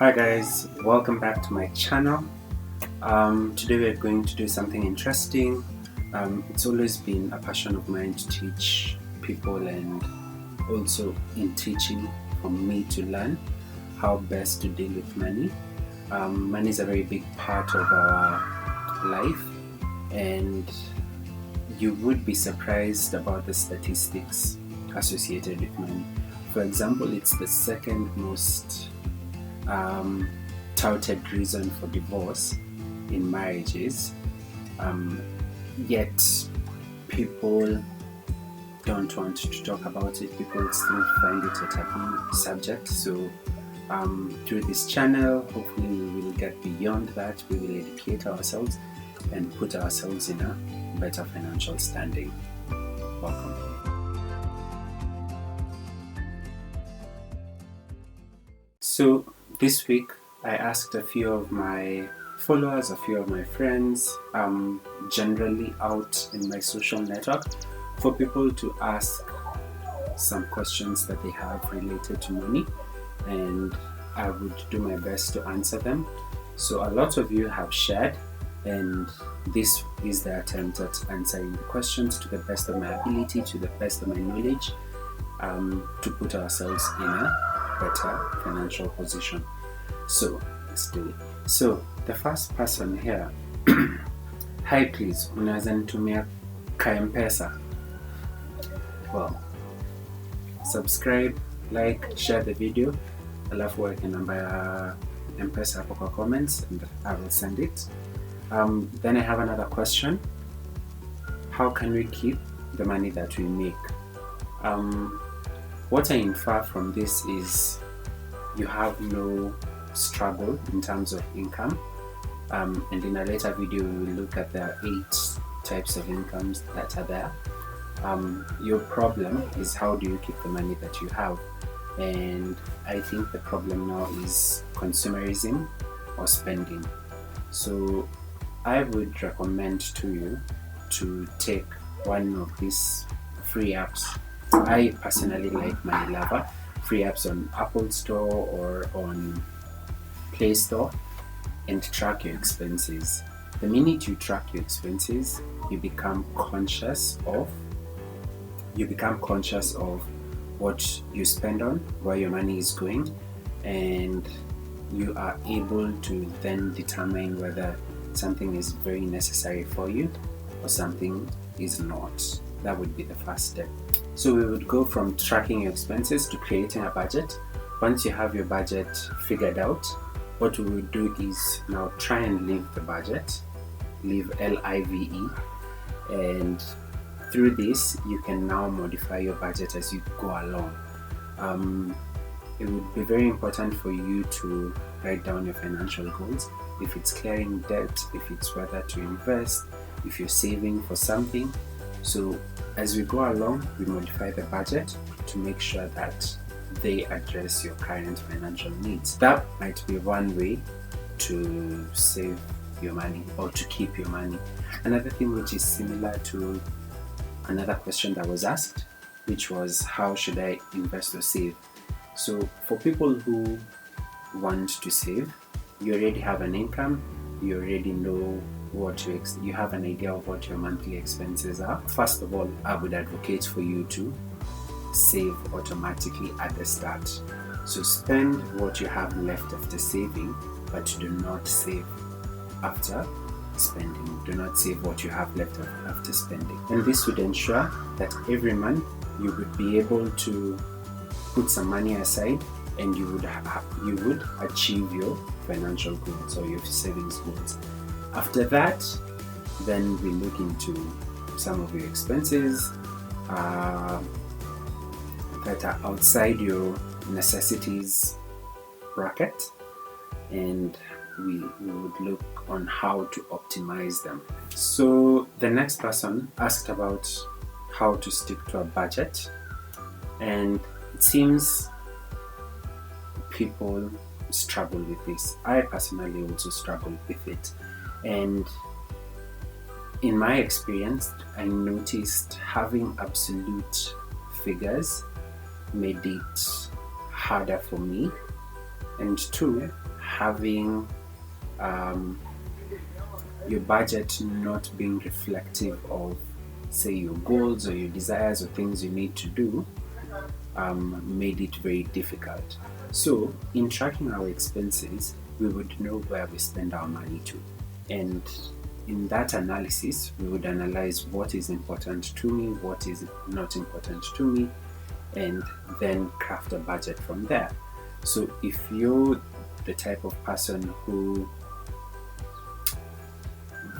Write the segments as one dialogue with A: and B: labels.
A: Hi guys, welcome back to my channel. Today we're going to do something interesting. It's always been a passion of mine to teach people, and also in teaching for me to learn how best to deal with money. Money is a very big part of our life, and you would be surprised about the statistics associated with money. For example, it's the second most touted reason for divorce in marriages, yet people don't want to talk about it. People still find it a taboo subject. So through this channel, hopefully we will get beyond that. We will educate ourselves and put ourselves in a better financial standing. Welcome. So this week I asked a few of my followers, a few of my friends, generally out in my social network, for people to ask some questions that they have related to money, and I would do my best to answer them. So a lot of you have shared, and this is the attempt at answering the questions to the best of my ability, to the best of my knowledge, to put ourselves in a better financial position. So let's do it. So the first person here, hi, please unaweza nitumia ka M-Pesa? Well, subscribe, like, share the video, alafu weke namba ya M-Pesa hapo kwa comments and I will send it. Then I have another question. How can we keep the money that we make? What I infer from this is you have no struggle in terms of income, and in a later video we will look at the 8 types of incomes that are there. Your problem is how do you keep the money that you have, and I think the problem now is consumerism or spending. So I would recommend to you to take one of these free apps. I personally like Money Lover, free apps on Apple Store or on Play Store, and track your expenses. The minute you track your expenses, you become conscious of what you spend on, where your money is going, and you are able to then determine whether something is very necessary for you or something is not. That would be the first step. So we would go from tracking your expenses to creating a budget. Once you have your budget figured out, what we would do is now try and live the budget, live LIVE, and through this you can now modify your budget as you go along. It would be very important for you to write down your financial goals. If it's clearing debt, if it's whether to invest, if you're saving for something. So as we go along, we modify the budget to make sure that they address your current financial needs. That might be one way to save your money or to keep your money. Another thing which is similar to another question that was asked, which was how should I invest or save? So for people who want to save, you already have an income, you already know what you have an idea of what your monthly expenses are. First of all, I would advocate for you to save automatically at the start. So spend what you have left after saving, but do not save after spending. Do not save what you have left after spending. And this would ensure that every month you would be able to put some money aside, and you would achieve your financial goals or your savings goals. After that, then we look into some of your expenses that are outside your necessities bracket, and we would look on how to optimize them. So the next person asked about how to stick to a budget, and it seems people struggle with this. I personally also struggle with it, and in my experience, I noticed having absolute figures made it harder for me, and two, having your budget not being reflective of, say, your goals or your desires or things you need to do, made it very difficult. So, in tracking our expenses, we would know where we spend our money to. And in that analysis, we would analyze what is important to me, what is not important to me, and then craft a budget from there. So, if you're the type of person who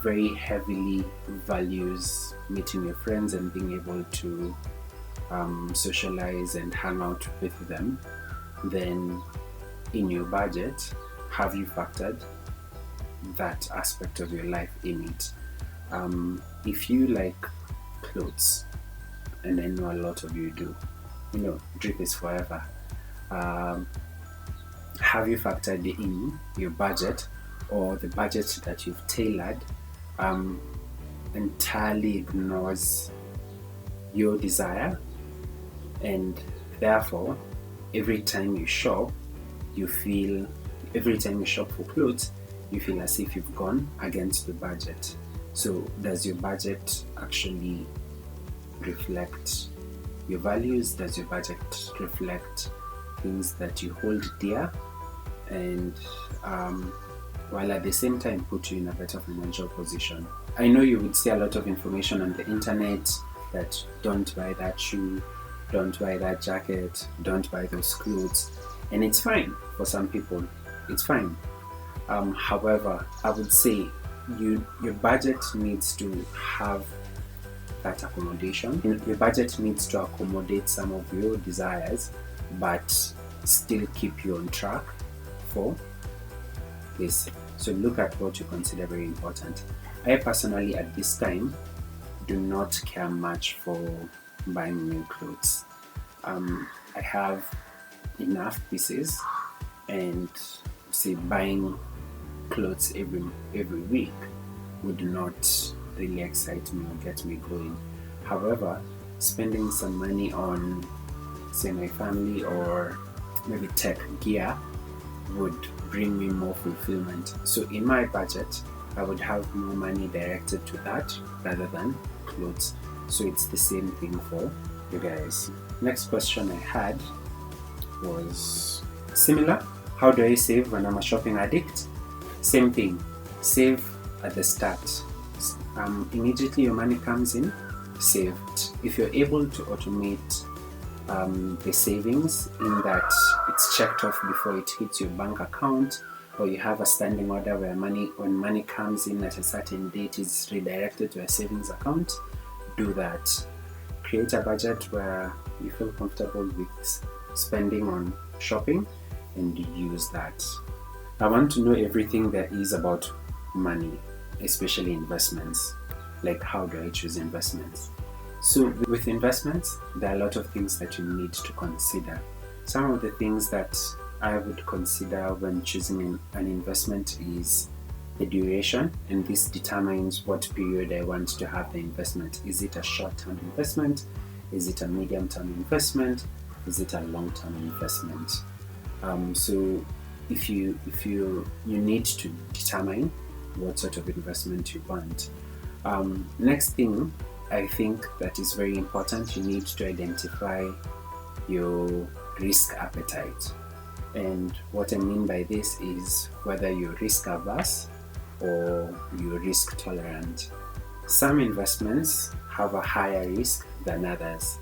A: very heavily values meeting your friends and being able to socialize and hang out with them, then in your budget, have you factored that aspect of your life in it? If you like clothes, and I know a lot of you do, drip is forever. Have you factored in your budget, or the budget that you've tailored entirely ignores your desire, and therefore every time you shop for clothes, you feel as if you've gone against the budget? So does your budget actually reflect your values? Does your budget reflect things that you hold dear, and while at the same time put you in a better financial position? I know you would see a lot of information on the internet that don't buy that shoe, don't buy that jacket, don't buy those clothes, and it's fine for some people, it's fine. However, I would say your budget needs to have that accommodation. Your budget needs to accommodate some of your desires, but still keep you on track for this. So look at what you consider very important. I personally, at this time, do not care much for buying new clothes. I have enough pieces, and say buying clothes every week would not really excite me or get me going. However, spending some money on, say, my family or maybe tech gear would bring me more fulfillment. So in my budget, I would have more money directed to that rather than clothes. So it's the same thing for you guys. Next question I had was similar. How do I save when I'm a shopping addict? Same thing. Save at the start. Immediately your money comes in, save it. If you're able to automate the savings, in that it's checked off before it hits your bank account, or you have a standing order where when money comes in at a certain date, is redirected to a savings account, do that. Create a budget where you feel comfortable with spending on shopping, and use that. I want to know everything there is about money, especially investments. Like, how do I choose investments? So with investments, there are a lot of things that you need to consider. Some of the things that I would consider when choosing an investment is the duration, and this determines what period I want to have the investment. Is it a short-term investment? Is it a medium-term investment? Is it a long-term investment? So if you need to determine what sort of investment you want. Next thing I think that is very important, you need to identify your risk appetite. And what I mean by this is whether you're risk averse or you're risk tolerant. Some investments have a higher risk than others.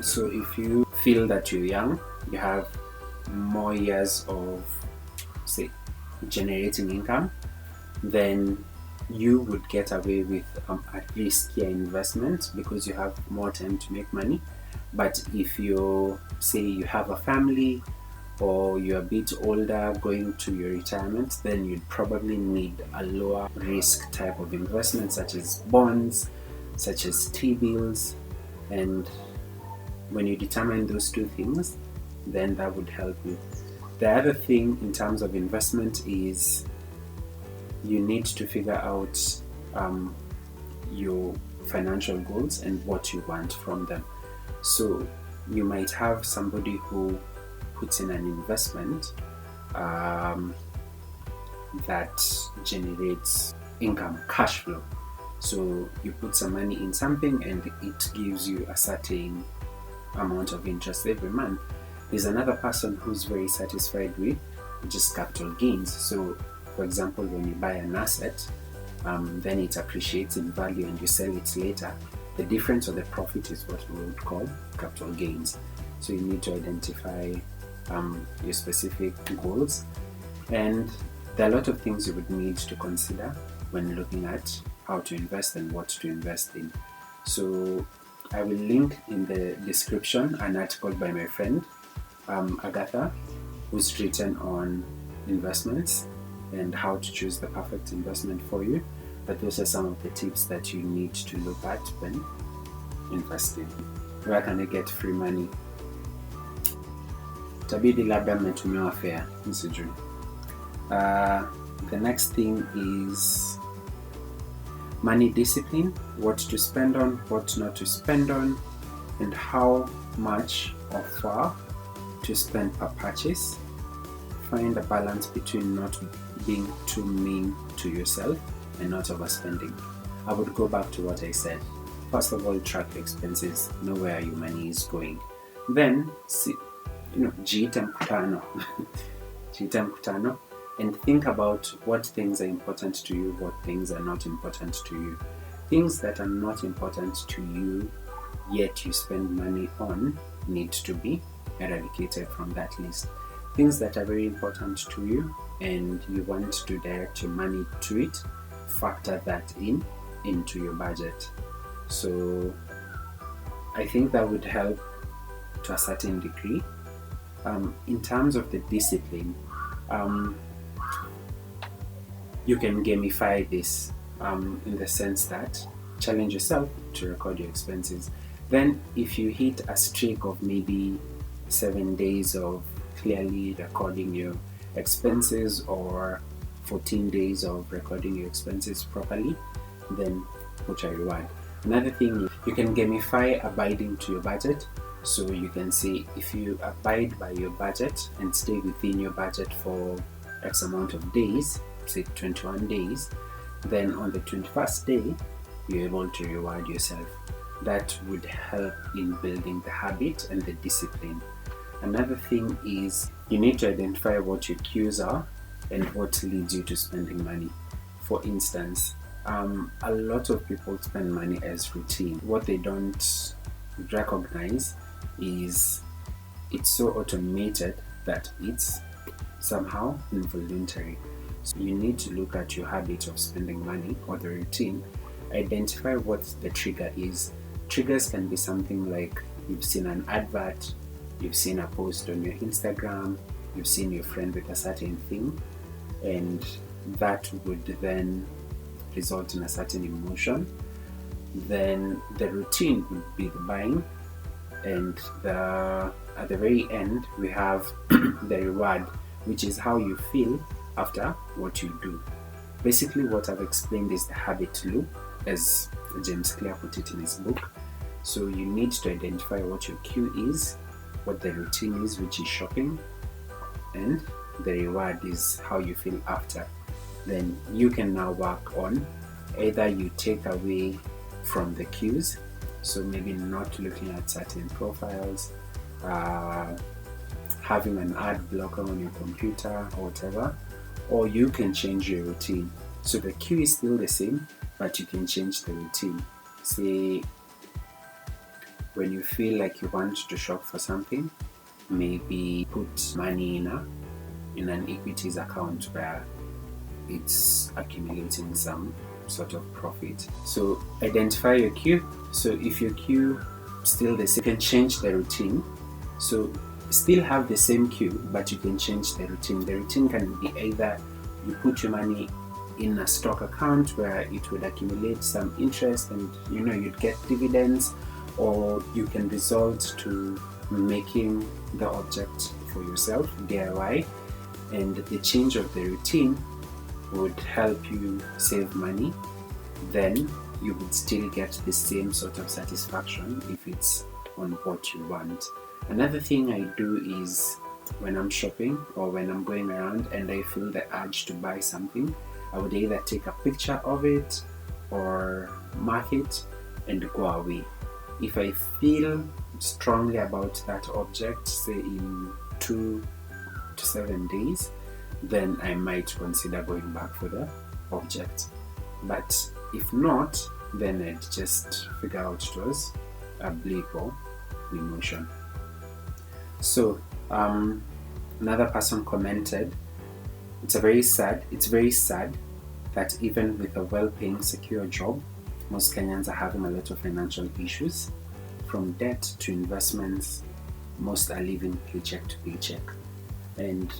A: So if you feel that you're young, you have more years of, say, generating income, then you would get away with a riskier investment because you have more time to make money. But if you say you have a family, or you're a bit older going to your retirement, then you'd probably need a lower risk type of investment, such as bonds, such as T-bills. And when you determine those two things, then that would help you. The other thing in terms of investment is you need to figure out your financial goals and what you want from them. So you might have somebody who puts in an investment um, that generates income, cash flow. So you put some money in something and it gives you a certain amount of interest every month. There's another person who's very satisfied with just capital gains. So for example, when you buy an asset, then it appreciates in value and you sell it later. The difference or the profit is what we would call capital gains. So you need to identify your specific goals, and there are a lot of things you would need to consider when looking at how to invest and what to invest in. So I will link in the description an article by my friend Agatha, who's written on investments and how to choose the perfect investment for you. But those are some of the tips that you need to look at when investing. Where can I get free money? Tabidi labda mmetumiwa fare, msijui. The next thing is money discipline, what to spend on, what not to spend on, and how much or far to spend per purchase. Find a balance between not being too mean to yourself and not overspending. I would go back to what I said. First of all, track your expenses, know where your money is going. Then, jiite mkutano, and think about what things are important to you, what things are not important to you. Things that are not important to you, yet you spend money on, need to be eradicated from that list. Things that are very important to you and you want to direct your money to it, factor that into your budget. So I think that would help to a certain degree. In terms of the discipline, you can gamify this in the sense that challenge yourself to record your expenses. Then if you hit a streak of maybe 7 days of clearly recording your expenses or 14 days of recording your expenses properly, then put a reward. Another thing, you can gamify abiding to your budget. So you can say if you abide by your budget and stay within your budget for X amount of days, say 21 days, then on the 21st day, you're able to reward yourself. That would help in building the habit and the discipline. Another thing is you need to identify what your cues are and what leads you to spending money. For instance, a lot of people spend money as routine. What they don't recognize is it's so automated that it's somehow involuntary. So you need to look at your habit of spending money or the routine, identify what the trigger is. Triggers can be something like you've seen an advert, you've seen a post on your Instagram, you've seen your friend with a certain thing, and that would then result in a certain emotion. Then the routine would be the buying, and at the very end we have the reward, which is how you feel after what you do. Basically what I've explained is the habit loop, as James Clear put it in his book. So you need to identify what your cue is, what the routine is, which is shopping, and the reward is how you feel after. Then you can now work on either you take away from the cues, so maybe not looking at certain profiles, having an ad blocker on your computer or whatever, or you can change your routine. So the cue is still the same, but you can change the routine. Say when you feel like you want to shop for something, maybe put money in an equities account where it's accumulating some sort of profit. So identify your cue. So if your cue still the same, you can change the routine. So still have the same cue, but you can change the routine. The routine can be either you put your money in a stock account where it would accumulate some interest and you'd get dividends, or you can resort to making the object for yourself, DIY, and the change of the routine would help you save money. Then you would still get the same sort of satisfaction if it's on what you want. Another thing I do is when I'm shopping or when I'm going around and I feel the urge to buy something, I would either take a picture of it or mark it and go away. If I feel strongly about that object, say in 2 to 7 days, then I might consider going back for the object. But if not, then I'd just figure out it was a blip or emotion. So another person commented, it's very sad that even with a well-paying secure job, most Kenyans are having a lot of financial issues. From debt to investments, most are living paycheck to paycheck. And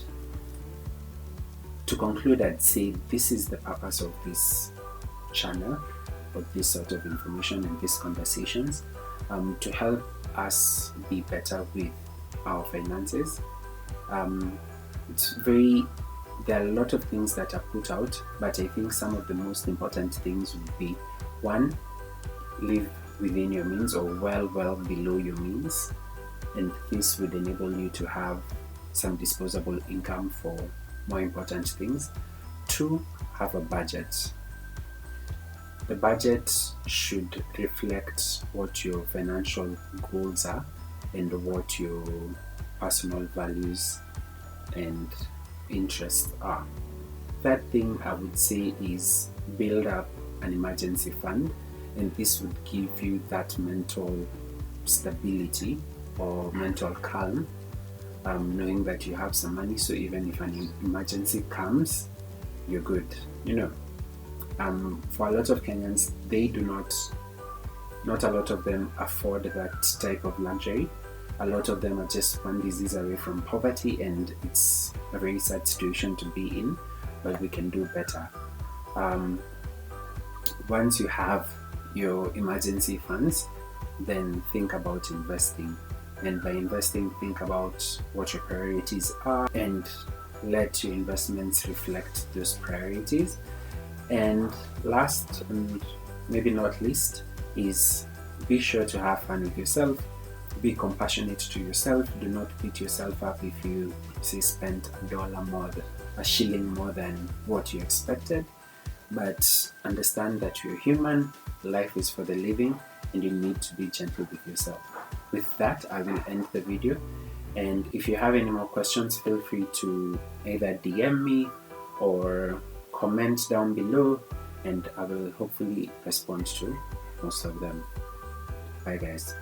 A: to conclude, I'd say this is the purpose of this channel, of this sort of information and these conversations, to help us be better with our finances. There are a lot of things that are put out, but I think some of the most important things would be: one, live within your means or well below your means, and this would enable you to have some disposable income for more important things. Two, have a budget. The budget should reflect what your financial goals are and what your personal values and interests are. Third thing I would say is build up an emergency fund, and this would give you that mental stability or mental calm, knowing that you have some money, so even if an emergency comes, you're good. For a lot of Kenyans, they do not a lot of them afford that type of luxury. A lot of them are just one disease away from poverty, and it's a very sad situation to be in, but we can do better. Once you have your emergency funds, then think about investing. And by investing, think about what your priorities are and let your investments reflect those priorities. And last and maybe not least is be sure to have fun with yourself. Be compassionate to yourself. Do not beat yourself up if you say spent a shilling more than what you expected. But understand that you're human, life is for the living, and you need to be gentle with yourself. With that, I will end the video. And if you have any more questions, feel free to either DM me or comment down below, and I will hopefully respond to most of them. Bye guys.